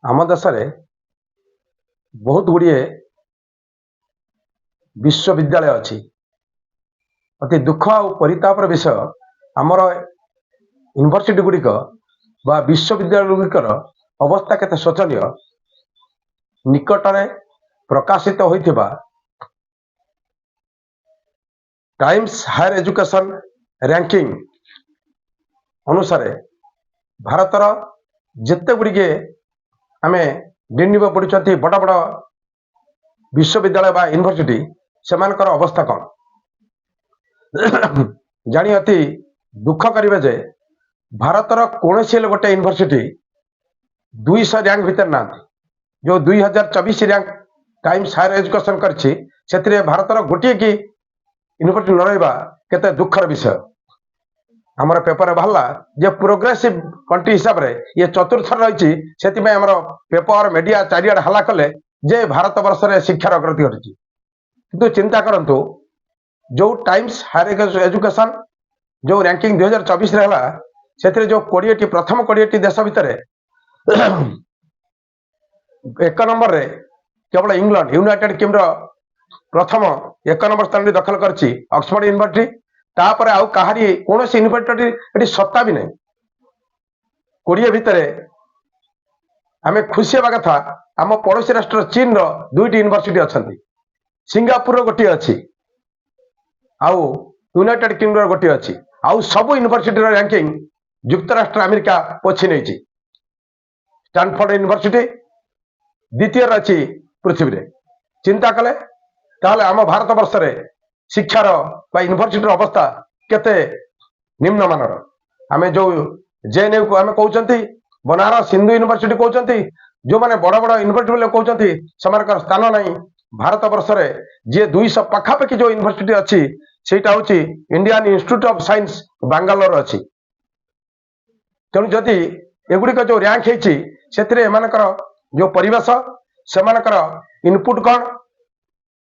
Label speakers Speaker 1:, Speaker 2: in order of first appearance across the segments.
Speaker 1: ଆମ ଦେଶରେ ବହୁତ ଗୁଡ଼ିଏ ବିଶ୍ୱବିଦ୍ୟାଳୟ ଅଛି। ଅତି ଦୁଃଖ ଆଉ ପରିତାପର ବିଷୟ, ଆମର ୟୁନିଭର୍ସିଟି ଗୁଡ଼ିକ ବା ବିଶ୍ୱବିଦ୍ୟାଳୟ ଗୁଡ଼ିକର ଅବସ୍ଥା କେତେ ଶୋଚନୀୟ। ନିକଟରେ ପ୍ରକାଶିତ ହୋଇଥିବା ଟାଇମ୍ସ ହାୟର ଏଜୁକେସନ ର୍ୟାଙ୍କିଂ ଅନୁସାରେ ଭାରତର ଯେତେ ଗୁଡ଼ିଏ ଆମେ ଡିଣ୍ଡିବ ପଢ଼ୁଛନ୍ତି ବଡ଼ ବଡ଼ ବିଶ୍ୱବିଦ୍ୟାଳୟ ବା ୟୁନିଭର୍ସିଟି, ସେମାନଙ୍କର ଅବସ୍ଥା କ'ଣ ଜାଣି ଅତି ଦୁଃଖ କରିବେ ଯେ ଭାରତର କୌଣସି ହେଲେ ଗୋଟେ ୟୁନିଭର୍ସିଟି 200 ର୍ୟାଙ୍କ ଭିତରେ ନାହାନ୍ତି। ଯେଉଁ 2024 ର୍ୟାଙ୍କ ଟାଇମ୍ସ ହାୟର ଏଜୁକେସନ କରିଛି, ସେଥିରେ ଭାରତର ଗୋଟିଏ କି ୟୁନିଭର୍ସିଟି ନ ରହିବା କେତେ ଦୁଃଖର ବିଷୟ। ଆମର ପେପରରେ ବାହାରିଲା ଯେ ପ୍ରୋଗ୍ରେସିଭ କଣ୍ଟ୍ରି ହିସାବରେ ଇଏ ଚତୁର୍ଥରେ ରହିଛି। ସେଥିପାଇଁ ଆମର ପେପର ମିଡ଼ିଆ ଚାରିଆଡ଼େ ହାଲ୍ଲା କଲେ ଯେ ଭାରତ ବର୍ଷରେ ଶିକ୍ଷାର ଅଗ୍ରଗତି ଘଟିଛି। କିନ୍ତୁ ଚିନ୍ତା କରନ୍ତୁ, ଯେଉଁ ଟାଇମ୍ସ ହାୟର ଏଜୁକେସନ ଯେଉଁ ର୍ୟାଙ୍କିଂ 2024ରେ ହେଲା, ସେଥିରେ ଯେଉଁ 20ଟି ପ୍ରଥମ 20ଟି ଦେଶ ଭିତରେ 1 ନମ୍ବରରେ କେବଳ ଇଂଲଣ୍ଡ ୟୁନାଇଟେଡ୍ କିଙ୍ଗଡମର ପ୍ରଥମ 1 ନମ୍ବର ସ୍ଥାନଟି ଦଖଲ କରିଛି ଅକ୍ସଫୋର୍ଡ ୟୁନିଭର୍ସିଟି। ତାପରେ ଆଉ କାହାରି କୌଣସି ୟୁନିଭର୍ସିଟି ଏଠି ସତ୍ତା ବି ନାହିଁ। 20 ଭିତରେ ଆମେ ଖୁସି ହେବା କଥା। ଆମ ପଡ଼ୋଶୀ ରାଷ୍ଟ୍ର ଚୀନର 2ଟି ୟୁନିଭର୍ସିଟି ଅଛନ୍ତି, ସିଙ୍ଗାପୁରର ଗୋଟିଏ ଅଛି, ଆଉ ୟୁନାଇଟେଡ୍ କିଙ୍ଗଡମର ଗୋଟିଏ ଅଛି। ଆଉ ସବୁ ୟୁନିଭର୍ସିଟିର ର୍ୟାଙ୍କିଂ ଯୁକ୍ତରାଷ୍ଟ୍ର ଆମେରିକା ପୋଛି ନେଇଛି। ଷ୍ଟାନଫୋର୍ଡ ୟୁନିଭର୍ସିଟି ଦ୍ୱିତୀୟରେ ଅଛି ପୃଥିବୀରେ। ଚିନ୍ତା କଲେ ତାହେଲେ ଆମ ଭାରତ ବର୍ଷରେ ଶିକ୍ଷାର ବା ୟୁନିଭର୍ସିଟିର ଅବସ୍ଥା କେତେ ନିମ୍ନମାନର। ଆମେ ଯେଉଁ ଜେଏନ୍ୟୁକୁ ଆମେ କହୁଛନ୍ତି, ବନାରସ ହିନ୍ଦୁ ୟୁନିଭର୍ସିଟି କହୁଛନ୍ତି, ଯେଉଁମାନେ ବଡ଼ ବଡ଼ ୟୁନିଭର୍ସିଟି ବୋଲି କହୁଛନ୍ତି, ସେମାନଙ୍କର ସ୍ଥାନ ନାହିଁ। ଭାରତ ବର୍ଷରେ ଯିଏ 200 ପାଖାପାଖି ଯେଉଁ ୟୁନିଭର୍ସିଟି ଅଛି, ସେଇଟା ହେଉଛି Indian institute of science Bangalore ଅଛି। ତେଣୁ ଯଦି ଏଗୁଡ଼ିକ ଯେଉଁ ର୍ୟାଙ୍କ ହେଇଛି, ସେଥିରେ ଏମାନଙ୍କର ଯେଉଁ ପରିବେଶ, ସେମାନଙ୍କର ଇନପୁଟ କ'ଣ,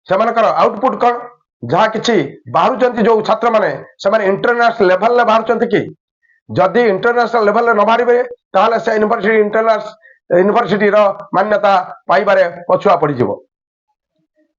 Speaker 1: ସେମାନଙ୍କର ଆଉଟପୁଟ କ'ଣ, ଯାହା କିଛି ବାହାରୁଛନ୍ତି ଯେଉଁ ଛାତ୍ରମାନେ, ସେମାନେ ଇଣ୍ଟରନ୍ୟାସନାଲ ଲେଭେଲରେ ବାହାରୁଛନ୍ତି କି? ଯଦି ଇଣ୍ଟରନ୍ୟାସନାଲ ଲେଭେଲରେ ନ ବାହାରିବେ, ତାହେଲେ ସେ ୟୁନିଭର୍ସିଟିର ମାନ୍ୟତା ପାଇବାରେ ପଛୁଆ ପଡ଼ିଯିବ।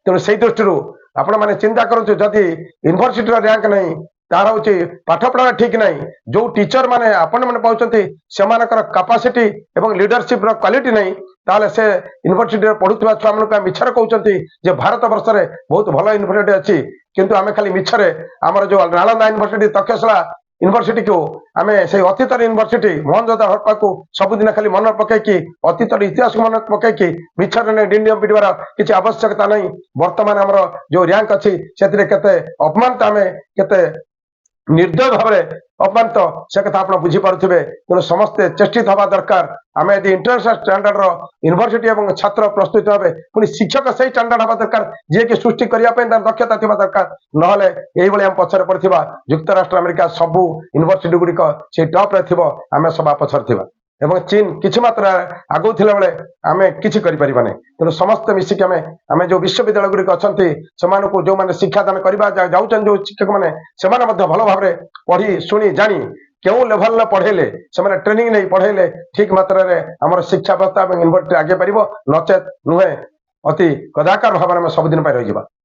Speaker 1: ତେଣୁ ସେଇ ଦୃଷ୍ଟିରୁ ଆପଣମାନେ ଚିନ୍ତା କରନ୍ତୁ, ଯଦି ୟୁନିଭର୍ସିଟିର ର୍ୟାଙ୍କ ନାହିଁ, ତାର ହେଉଛି ପାଠପଢ଼ା ଠିକ ନାହିଁ। ଯେଉଁ ଟିଚର ମାନେ ଆପଣମାନେ ପାଉଛନ୍ତି, ସେମାନଙ୍କର କାପାସିଟି ଏବଂ ଲିଡରସିପର କ୍ୱାଲିଟି ନାହିଁ, ତାହେଲେ ସେ ୟୁନିଭର୍ସିଟିରେ ପଢୁଥିବା ଛୁଆମାନଙ୍କୁ ମିଛରେ କହୁଛନ୍ତି ଯେ ଭାରତ ବର୍ଷରେ ବହୁତ ଭଲ ୟୁନିଭର୍ସିଟି ଅଛି। କିନ୍ତୁ ଆମେ ଖାଲି ମିଛରେ ଆମର ଯେଉଁ ନାଳନ୍ଦା ୟୁନିଭର୍ସିଟି, ତକ୍ଷଶିଳା ୟୁନିଭର୍ସିଟିକୁ ଆମେ ସେଇ ଅତୀତର ୟୁନିଭର୍ସିଟି ମହେଞ୍ଜୋଦାରୋ ହରପ୍ପାକୁ ସବୁଦିନ ଖାଲି ମନେ ପକେଇକି, ଅତୀତର ଇତିହାସକୁ ମନେ ପକେଇକି ମିଛରେ ଡିଣ୍ଡିମ ପିଟିବାର କିଛି ଆବଶ୍ୟକତା ନାହିଁ। ବର୍ତ୍ତମାନ ଆମର ଯେଉଁ ର୍ୟାଙ୍କ ଅଛି, ସେଥିରେ କେତେ ଅପମାନିତ, ଆମେ କେତେ ନିର୍ଦ୍ଦୟ ଭାବରେ ଅପମାନିତ, ସେ କଥା ଆପଣ ବୁଝିପାରୁଥିବେ। ତେଣୁ ସମସ୍ତେ ଚେଷ୍ଟିତ ହେବା ଦରକାର। ଆମେ ଯଦି ଇଣ୍ଟରନ୍ୟାସନାଲ ଷ୍ଟାଣ୍ଡାର୍ଡର ୟୁନିଭର୍ସିଟି ଏବଂ ଛାତ୍ର ପ୍ରସ୍ତୁତ ହେବେ, ପୁଣି ଶିକ୍ଷକ ସେଇ ଷ୍ଟାଣ୍ଡାର୍ଡ ହେବା ଦରକାର, ଯିଏକି ସୃଷ୍ଟି କରିବା ପାଇଁ ତାର ଦକ୍ଷତା ଥିବା ଦରକାର। ନହେଲେ ଏଇଭଳି ଆମେ ପଛରେ ପଡ଼ିଥିବା ଯୁକ୍ତରାଷ୍ଟ୍ର ଆମେରିକା ସବୁ ୟୁନିଭର୍ସିଟି ଗୁଡ଼ିକ ସେଇ ଟପ୍ରେ ଥିବ, ଆମେ ସବା ପଛରେ ଥିବା। ଏବଂ ଚୀନ କିଛି ମାତ୍ରାରେ ଆଗକୁ ଥିଲା ବେଳେ ଆମେ କିଛି କରିପାରିବା ନାହିଁ। ତେଣୁ ସମସ୍ତେ ମିଶିକି ଆମେ ଯେଉଁ ବିଶ୍ୱବିଦ୍ୟାଳୟ ଗୁଡ଼ିକ ଅଛନ୍ତି, ସେମାନଙ୍କୁ ଯେଉଁମାନେ ଶିକ୍ଷାଦାନ କରିବା ଯାଉଛନ୍ତି, ଯେଉଁ ଶିକ୍ଷକମାନେ, ସେମାନେ ମଧ୍ୟ ଭଲ ଭାବରେ ପଢ଼ି ଶୁଣି ଜାଣି କେଉଁ ଲେଭେଲରେ ପଢ଼େଇଲେ, ସେମାନେ ଟ୍ରେନିଂ ନେଇ ପଢ଼େଇଲେ ଠିକ ମାତ୍ରାରେ ଆମର ଶିକ୍ଷା ବ୍ୟବସ୍ଥା ଏବଂ ୟୁନିଭର୍ସିଟି ଆଗେଇ ପାରିବ। ନଚେତ ନୁହେଁ, ଅତି କଦାକାର ଭାବରେ ଆମେ ସବୁଦିନ ପାଇଁ ରହିଯିବା।